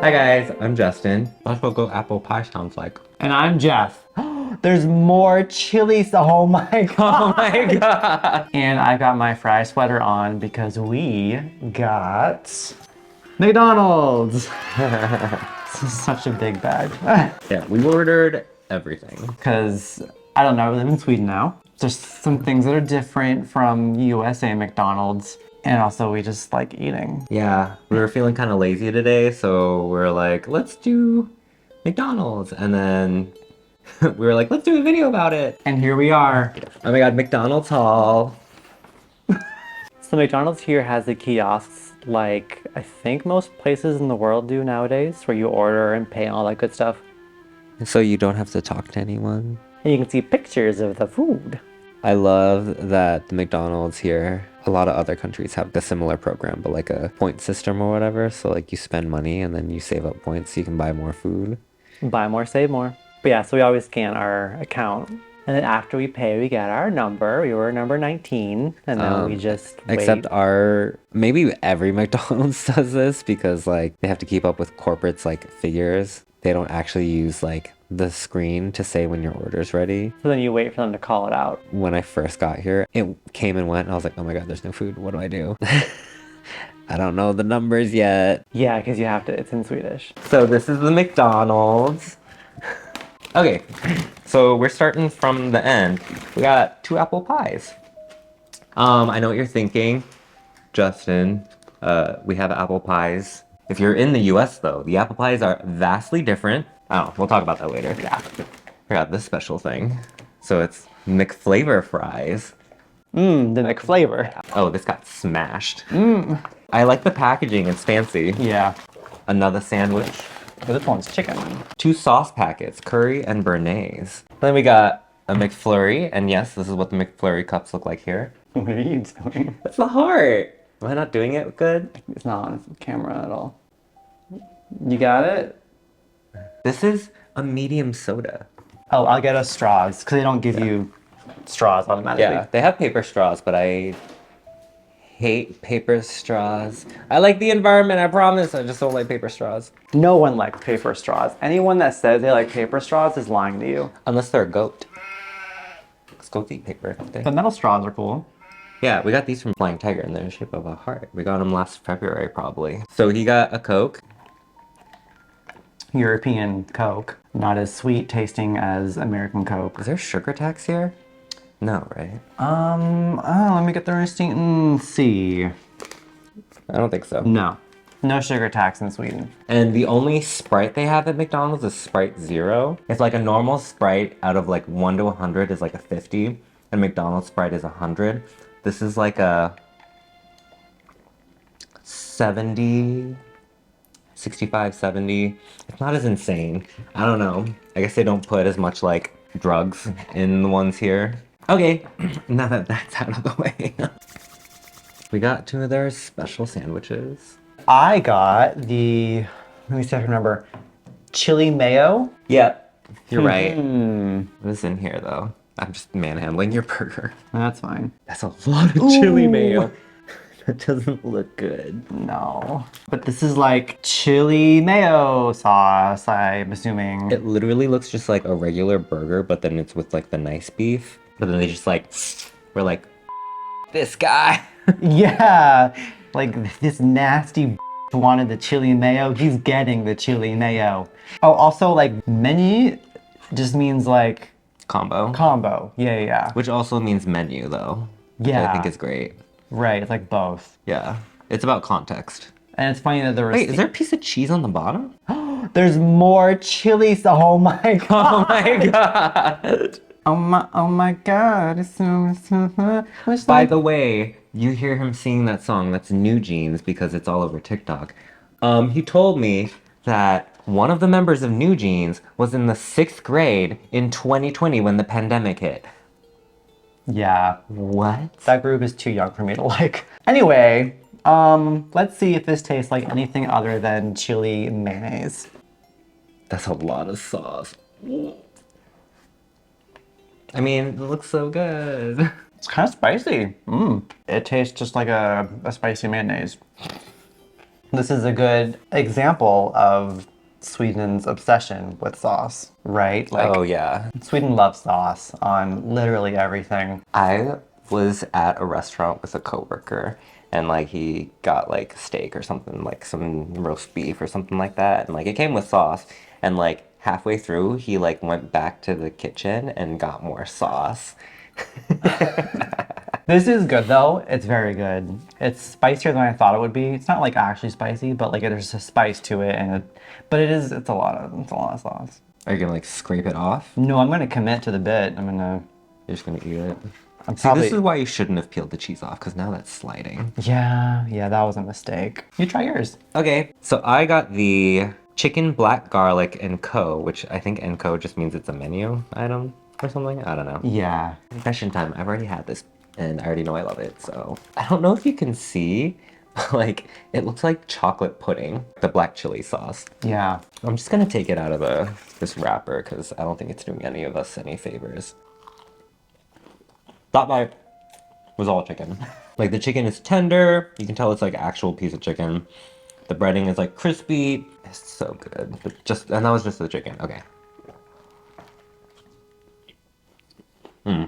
Hi guys, I'm Justin. That's what go apple pie sounds like. And I'm Jeff. There's more chilies. Oh my god. Oh my god. And I got my fry sweater on because we got McDonald's. This is such a big bag. Yeah, we ordered everything. Because, I don't know, we live in Sweden now. There's some things that are different from USA McDonald's. And also we just like eating. Yeah, we were feeling kind of lazy today, so we're like, let's do McDonald's. And then we were like, let's do a video about it. And here we are. Oh my god, McDonald's haul. So McDonald's here has the kiosks like I think most places in the world do nowadays, where you order and pay and all that good stuff. So you don't have to talk to anyone. And you can see pictures of the food. I love that the McDonald's here, a lot of other countries have a similar program, but like a point system or whatever. So like you spend money and then you save up points so you can buy more food. Buy more, save more. But yeah, so we always scan our account. And then after we pay, we get our number. We were number 19, and then we just wait. Except maybe every McDonald's does this because like they have to keep up with corporate's like figures. They don't actually use like the screen to say when your order's ready. So then you wait for them to call it out. When I first got here, it came and went and I was like, oh my god, there's no food. What do I do? I don't know the numbers yet. Yeah, because you have to, it's in Swedish. So this is the McDonald's. Okay, so we're starting from the end. We got 2 apple pies. I know what you're thinking, Justin. We have apple pies. If you're in the US though, the apple pies are vastly different. Oh, we'll talk about that later. Yeah. We got this special thing. So it's McFlavor Fries. The McFlavor. Oh, this got smashed. I like the packaging, it's fancy. Yeah. Another sandwich. But this one's chicken. 2 sauce packets, curry and Bearnaise. Then we got a McFlurry, and yes, this is what the McFlurry cups look like here. What are you doing? That's the heart. Am I not doing it good? It's not on camera at all. You got it? This is a medium soda. Oh, I'll get us straws, because they don't give you straws automatically. Yeah, they have paper straws, but I hate paper straws. I like the environment, I promise. I just don't like paper straws. No one likes paper straws. Anyone that says they like paper straws is lying to you. Unless they're a goat. Because goats eat paper, don't they? But metal straws are cool. Yeah, we got these from Flying Tiger and they're in the shape of a heart. We got them last February, probably. So he got a Coke. European Coke. Not as sweet tasting as American Coke. Is there sugar tax here? No, right? Let me get the receipt and see. I don't think so. No. No sugar tax in Sweden. And the only Sprite they have at McDonald's is Sprite Zero. It's like a normal Sprite out of like 1 to 100 is like a 50. And McDonald's Sprite is 100. This is like a 70, 65, 70. It's not as insane. I don't know. I guess they don't put as much like drugs in the ones here. Okay, now that that's out of the way. We got 2 of their special sandwiches. I got the, let me see if I can remember, chili mayo. Yep, you're right. What is in here though? I'm just manhandling your burger. That's fine. That's a lot of chili mayo. That doesn't look good. No. But this is like chili mayo sauce, I'm assuming. It literally looks just like a regular burger, but then it's with like the nice beef. But then they just like, we're like, this guy. Yeah. Like this nasty wanted the chili mayo. He's getting the chili mayo. Oh, also like menu just means like Combo. combo. Yeah. Which also means menu though. Yeah. Which I think is great. Right, it's like both. Yeah. It's about context. And it's funny that the Wait, is there a piece of cheese on the bottom? There's more chilies. Oh my god. Oh my god. Oh my god. It's so By the way, you hear him singing that song, that's New Jeans because it's all over TikTok. He told me that one of the members of New Jeans was in the 6th grade in 2020 when the pandemic hit. Yeah. What? That group is too young for me to like. Anyway, let's see if this tastes like anything other than chili mayonnaise. That's a lot of sauce. I mean, it looks so good. It's kind of spicy. It tastes just like a spicy mayonnaise. This is a good example of Sweden's obsession with sauce, right? Like, Oh yeah. Sweden loves sauce on literally everything. I was at a restaurant with a coworker and like he got like steak or something, like some roast beef or something like that, and like it came with sauce, and like halfway through he like went back to the kitchen and got more sauce. This is good though. It's very good. It's spicier than I thought it would be. It's not like actually spicy, but like there's a spice to it, and but it is. It's a lot of sauce. Are you gonna like scrape it off? No, I'm gonna commit to the bit. You're just gonna eat it. I'm See, probably. this is why you shouldn't have peeled the cheese off, because now that's sliding. Yeah, that was a mistake. You try yours. Okay, so I got the chicken black garlic and co, which I think and co just means it's a menu item or something. I don't know. Yeah. Confession time. I've already had this and I already know I love it. So I don't know if you can see, like it looks like chocolate pudding, the black chili sauce. Yeah. I'm just gonna take it out of this wrapper because I don't think it's doing any of us any favors. That bite was all chicken. Like the chicken is tender. You can tell it's like actual piece of chicken. The breading is like crispy. It's so good. And that was just the chicken. Okay.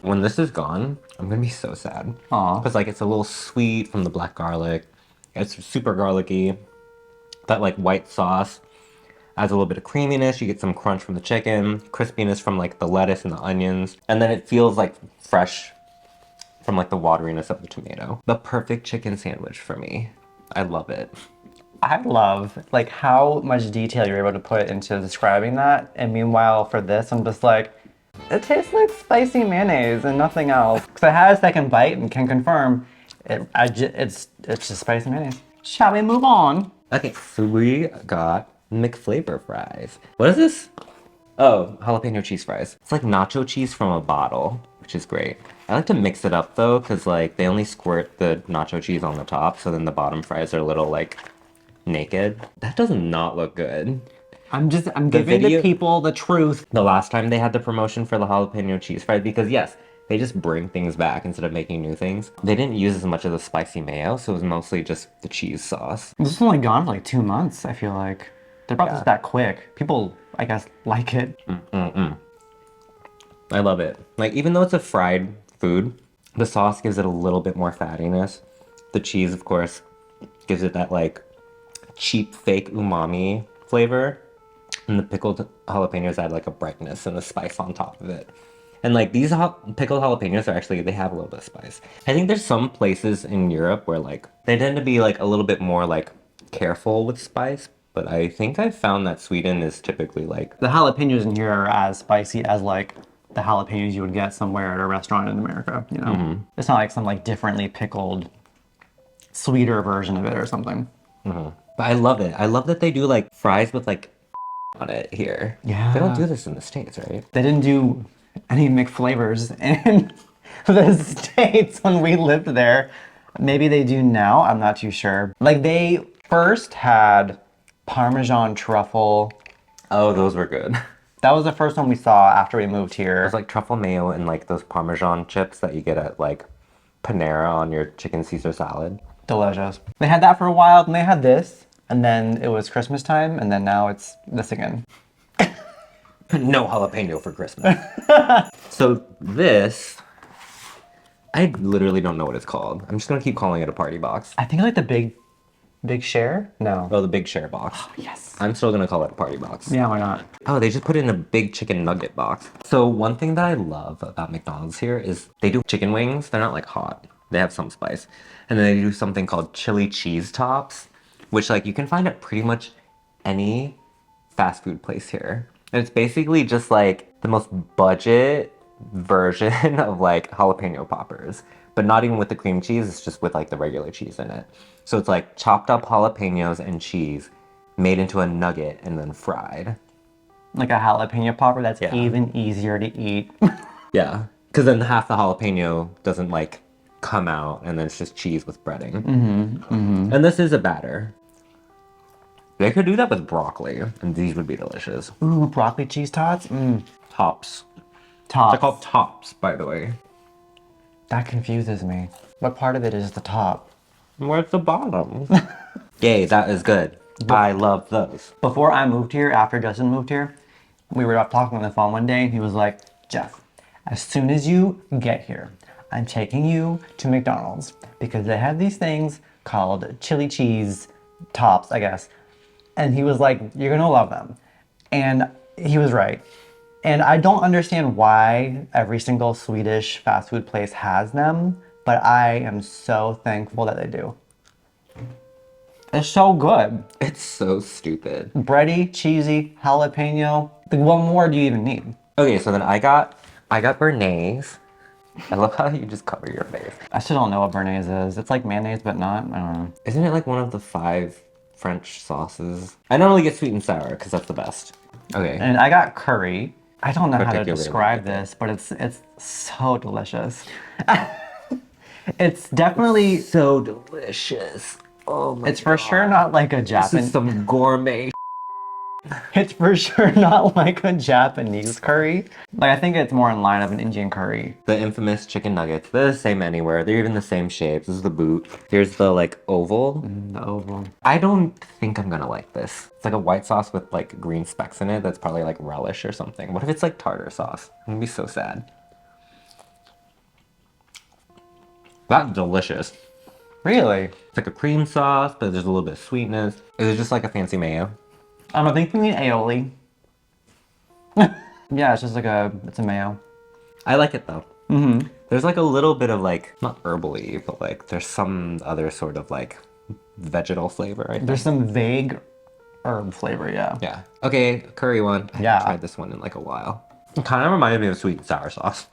When this is gone, I'm gonna be so sad. Aw. Because like it's a little sweet from the black garlic. It's super garlicky. That like white sauce adds a little bit of creaminess. You get some crunch from the chicken, crispiness from like the lettuce and the onions, and then it feels like fresh from like the wateriness of the tomato. The perfect chicken sandwich for me. I love it. I love like how much detail you're able to put into describing that, and meanwhile for this, I'm just like, it tastes like spicy mayonnaise and nothing else. Because I had a second bite and can confirm it's just spicy mayonnaise. Shall we move on? Okay, so we got McFlavor Fries. What is this? Oh, jalapeno cheese fries. It's like nacho cheese from a bottle, which is great. I like to mix it up though, because like they only squirt the nacho cheese on the top, so then the bottom fries are a little like naked. That does not look good. I'm giving the people the truth. The last time they had the promotion for the jalapeno cheese fries, because yes, they just bring things back instead of making new things. They didn't use as much of the spicy mayo, so it was mostly just the cheese sauce. This is only gone for like 2 months, I feel like. They brought this that quick. People, I guess, like it. I love it. Like, even though it's a fried food, the sauce gives it a little bit more fattiness. The cheese, of course, gives it that like cheap fake umami flavor. And the pickled jalapenos add like a brightness and a spice on top of it. And like these pickled jalapenos are actually, they have a little bit of spice. I think there's some places in Europe where like they tend to be like a little bit more like careful with spice. But I think I've found that Sweden is typically like... The jalapenos in here are as spicy as like the jalapenos you would get somewhere at a restaurant in America, you know? It's not like some like differently pickled, sweeter version of it or something. But I love it. I love that they do like fries with like on it here. Yeah. They don't do this in the States, right? They didn't do any McFlavors in the States when we lived there. Maybe they do now, I'm not too sure. Like they first had Parmesan truffle. Oh, those were good. That was the first one we saw after we moved here. It's like truffle mayo and like those Parmesan chips that you get at like Panera on your chicken Caesar salad. Delicious. They had that for a while, and they had this, and then it was Christmas time, and then now it's this again. No jalapeno for Christmas. So this, I literally don't know what it's called. I'm just gonna keep calling it a party box. I think like the big share? No. Oh, the big share box. Yes. I'm still gonna call it a party box. Yeah, why not? Oh, they just put it in a big chicken nugget box. So one thing that I love about McDonald's here is they do chicken wings. They're not like hot. They have some spice. And then they do something called chili cheese tops, which like you can find at pretty much any fast food place here. And it's basically just like the most budget version of like jalapeno poppers, but not even with the cream cheese. It's just with like the regular cheese in it. So it's like chopped up jalapenos and cheese made into a nugget and then fried. Like a jalapeno popper that's Yeah. even easier to eat. Yeah, because then half the jalapeno doesn't like come out, and then it's just cheese with breading. And this is a batter. They could do that with broccoli, and these would be delicious. Ooh, broccoli cheese tots? Tops. Tops. They're called tops, by the way. That confuses me. What part of it is the top? Where's the bottom? Yay, that is good. I love those. Before I moved here, after Justin moved here, we were talking on the phone one day and he was like, Jeff, as soon as you get here, I'm taking you to McDonald's because they have these things called chili cheese tops, I guess. And he was like, you're gonna love them. And he was right. And I don't understand why every single Swedish fast food place has them, but I am so thankful that they do. It's so good. It's so stupid. Bready, cheesy, jalapeno. Like, what more do you even need? Okay, so then I got Bearnaise. I love how you just cover your face. I still don't know what Bearnaise is. It's like mayonnaise, but not. I don't know. Isn't it like one of the 5 French sauces? I normally get sweet and sour because that's the best. Okay. And I got curry. I don't know how to Particularly describe this, but it's so delicious. It's definitely. So delicious. Oh my It's for sure not like a This is Japanese. some gourmet. It's for sure not like a Japanese curry. Like, I think it's more in line of an Indian curry. The infamous chicken nuggets. They're the same anywhere. They're even the same shapes. This is the boot. Here's the like oval. The oval. I don't think I'm gonna like this. It's like a white sauce with like green specks in it. That's probably like relish or something. What if it's like tartar sauce? I'm gonna be so sad. That's delicious. Really? It's like a cream sauce, but there's a little bit of sweetness. Is it just like a fancy mayo? I think we need aioli. Yeah, it's just like it's a mayo. I like it though. Mm-hmm. There's like a little bit of like, not herbally, but like there's some other sort of like vegetal flavor, I think. There's some vague herb flavor, yeah. Yeah. Okay, curry one. I Yeah. haven't tried this one in like a while. It kind of reminded me of sweet and sour sauce.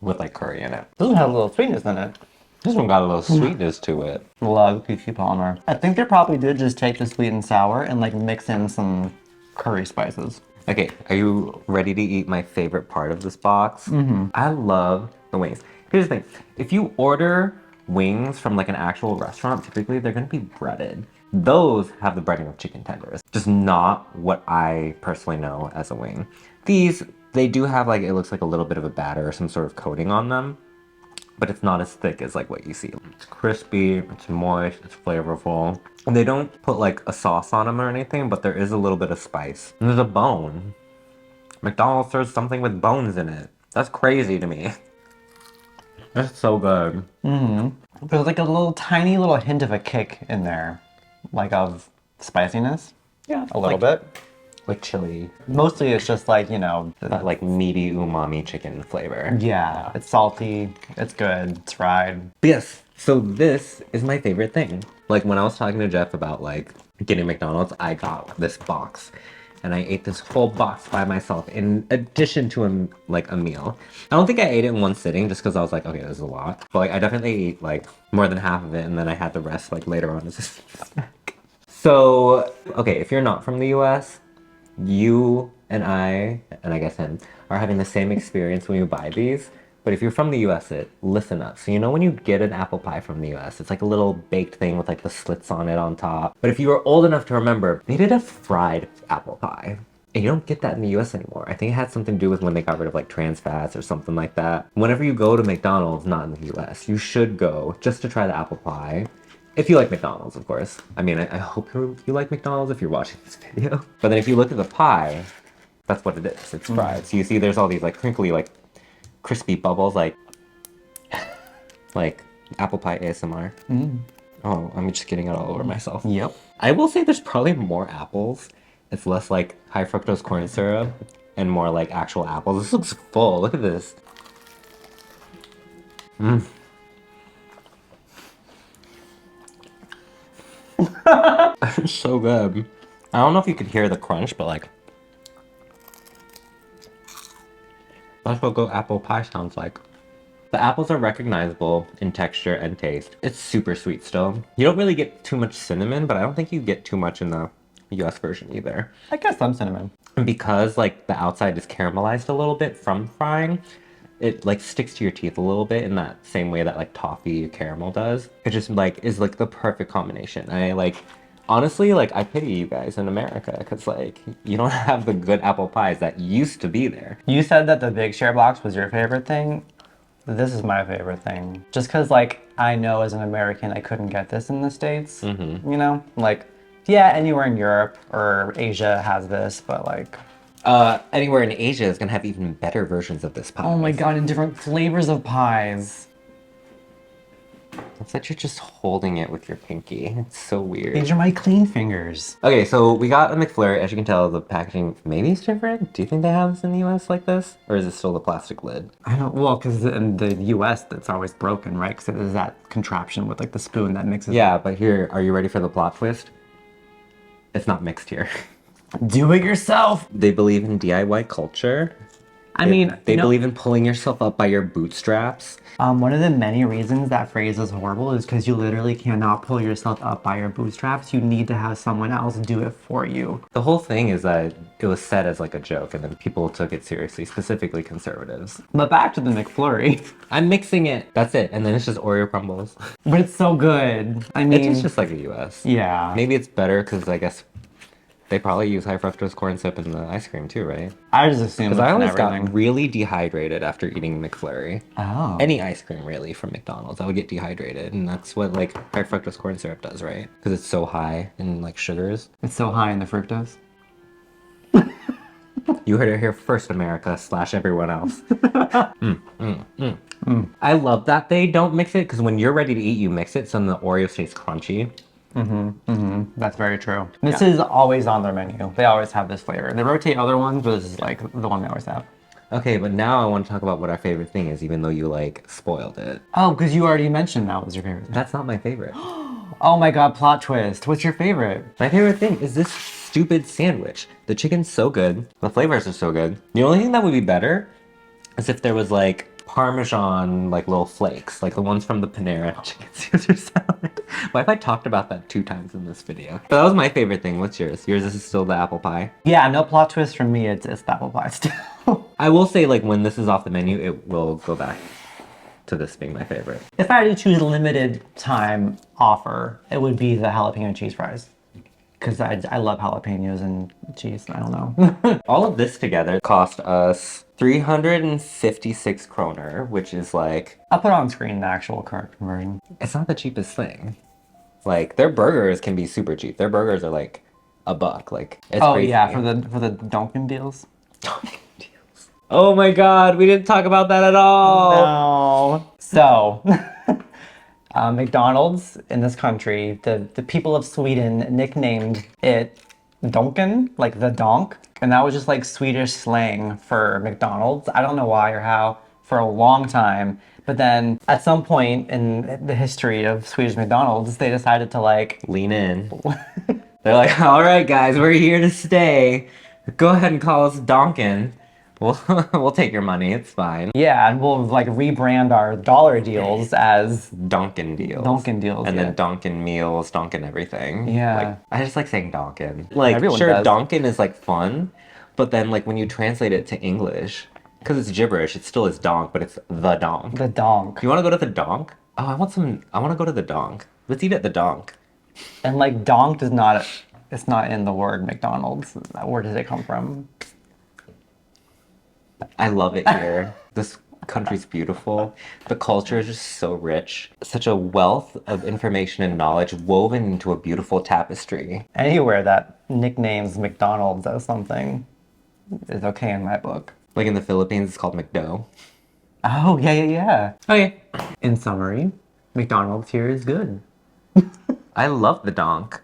With like curry in it. This one has a little sweetness in it. This one got a little sweetness to it. Love Kiki Palmer. I think they probably did just take the sweet and sour and like mix in some curry spices. Okay, are you ready to eat my favorite part of this box? Mm-hmm. I love the wings. Here's the thing. If you order wings from like an actual restaurant, typically they're gonna be breaded. Those have the breading of chicken tenders. Just not what I personally know as a wing. These, they do have like, it looks like a little bit of a batter or some sort of coating on them, but it's not as thick as like what you see. It's crispy, it's moist, it's flavorful. And they don't put like a sauce on them or anything, but there is a little bit of spice. And there's a bone. McDonald's serves something with bones in it. That's crazy to me. It's so good. Mm-hmm. There's like a little tiny little hint of a kick in there, like of spiciness. Yeah, A little bit. like chili. Mostly it's just like, you know, That like meaty umami chicken flavor. yeah, it's salty, it's good, it's fried. But yes, so this is my favorite thing. Like when I was talking to Jeff about like getting McDonald's, I got this box. And I ate this whole box by myself in addition to a meal. I don't think I ate it in one sitting just because I was like, okay, this is a lot. But like I definitely ate like more than half of it and then I had the rest like later on as a snack. So, okay, if you're not from the US, you and I guess him, are having the same experience when you buy these. But if you're from the US, listen up. So you know when you get an apple pie from the US, it's like a little baked thing with like the slits on it on top. But if you were old enough to remember, they did a fried apple pie. And you don't get that in the US anymore. I think it had something to do with when they got rid of like trans fats or something like that. Whenever you go to McDonald's, not in the US, you should go just to try the apple pie. If you like McDonald's, of course. I mean, I hope you like McDonald's if you're watching this video. But then if you look at the pie, that's what it is. It's fried. So you see there's all these like crinkly, like crispy bubbles, like apple pie ASMR. Oh, I'm just getting it all over myself. Yep. I will say there's probably more apples. It's less like high fructose corn syrup and more like actual apples. This looks full. Look at this. It's so good. I don't know if you could hear the crunch, but like that's what good apple pie sounds like. The apples are recognizable in texture and taste. It's super sweet still. You don't really get too much cinnamon, but I don't think you get too much in the US version either. I guess some cinnamon. And because like the outside is caramelized a little bit from frying, it like sticks to your teeth a little bit in that same way that like toffee caramel does. It just like is like the perfect combination. I like honestly like I pity you guys in America because like you don't have the good apple pies that used to be there. You said that the Big Share box was your favorite thing. This is my favorite thing. Just because like I know as an American I couldn't get this in the States. Mm-hmm. You know? Like, yeah, anywhere in Europe or Asia has this, but like... Anywhere in Asia is gonna have even better versions of this pie. Oh my god, in different flavors of pies. It's like you're just holding it with your pinky. It's so weird. These are my clean fingers. Okay, so we got a McFlurry. As you can tell, the packaging maybe is different. Do you think they have this in the US like this? Or is it still the plastic lid? I don't, well, because in the US, that's always broken, right? Because there's that contraption with like the spoon that mixes. Yeah, but here, are you ready for the plot twist? It's not mixed here. Do it yourself! They believe in DIY culture. I mean, They believe in pulling yourself up by your bootstraps. one of the many reasons that phrase is horrible is because you literally cannot pull yourself up by your bootstraps. You need to have someone else do it for you. The whole thing is that it was said as like a joke and then people took it seriously, specifically conservatives. But back to the McFlurry. I'm mixing it. That's it. And then it's just Oreo crumbles. But it's so good. I mean... It's just like the US. Yeah. Maybe it's better because I guess they probably use high fructose corn syrup in the ice cream too, right? I just assume Because I always everything. got really dehydrated after eating McFlurry. Oh. Any ice cream really from McDonald's, I would get dehydrated, and that's what like high fructose corn syrup does, right? Because it's so high in like sugars. It's so high in the fructose. You heard it here first, America / everyone else. I love that they don't mix it because when you're ready to eat, you mix it so then the Oreo stays crunchy. That's very true. This is always on their menu. They always have this flavor. They rotate other ones, but this is like the one they always have. Okay, but now I want to talk about what our favorite thing is, even though you like spoiled it. Oh, because you already mentioned that was your favorite thing. That's not my favorite. Oh my god, plot twist. What's your favorite? My favorite thing is this stupid sandwich. The chicken's so good. The flavors are so good. The only thing that would be better is if there was like Parmesan, like little flakes, like the ones from the Panera chicken Caesar salad. Why have I talked about that 2 times in this video? But that was my favorite thing. What's yours? Yours is still the apple pie? Yeah, no plot twist from me. It's the apple pie still. I will say, like, when this is off the menu, it will go back to this being my favorite. If I had to choose a limited time offer, it would be the jalapeno cheese fries. Because I love jalapenos and cheese. I don't know. All of this together cost us 356 kroner, which is like... I'll put on screen the actual current conversion. It's not the cheapest thing. Like, their burgers can be super cheap. Their burgers are like $1. Like, it's Oh crazy. yeah, for the Donken deals. Oh my god, we didn't talk about that at all. No. So, McDonald's in this country, the people of Sweden nicknamed it Donken, like the donk. And that was just like Swedish slang for McDonald's. I don't know why or how for a long time. But then at some point in the history of Swedish McDonald's, they decided to like... Lean in. They're like, all right, guys, we're here to stay. Go ahead and call us Donken. We'll take your money. It's fine. Yeah, and we'll like rebrand our dollar deals as Donken deals. Donken deals, And yeah. then Donken meals, Donken everything. Yeah. Like, I just like saying Donken. Like, Everyone sure, does. Donken is like fun, but then like when you translate it to English, because it's gibberish, it still is donk, but it's the donk. the donk. You want to go to the donk? Oh, I want to go to the donk. Let's eat at the donk. And like donk does not, it's not in the word McDonald's. Where does it come from? I love it here. This country's beautiful. The culture is just so rich. Such a wealth of information and knowledge woven into a beautiful tapestry. Anywhere that nicknames McDonald's as something is okay in my book. Like in the Philippines, it's called McDo. Oh, yeah. Okay. In summary, McDonald's here is good. I love the donk.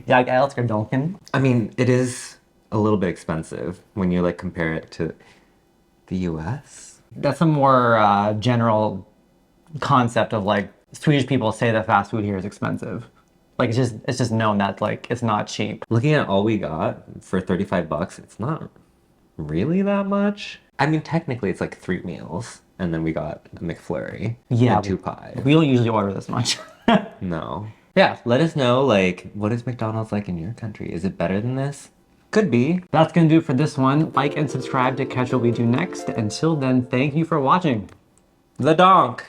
Yeah, I like a Donken. I mean, it is a little bit expensive when you like compare it to the US. That's a more general concept of like Swedish people say that fast food here is expensive. Like it's just known that like it's not cheap. Looking at all we got for $35, it's not really that much. I mean, technically it's like 3 meals, and then we got a McFlurry and 2 pies. We don't usually order this much. No. Yeah, let us know, like, what is McDonald's like in your country? Is it better than this? Could be. That's gonna do it for this one. Like and subscribe to catch what we do next. Until then, thank you for watching. The donk!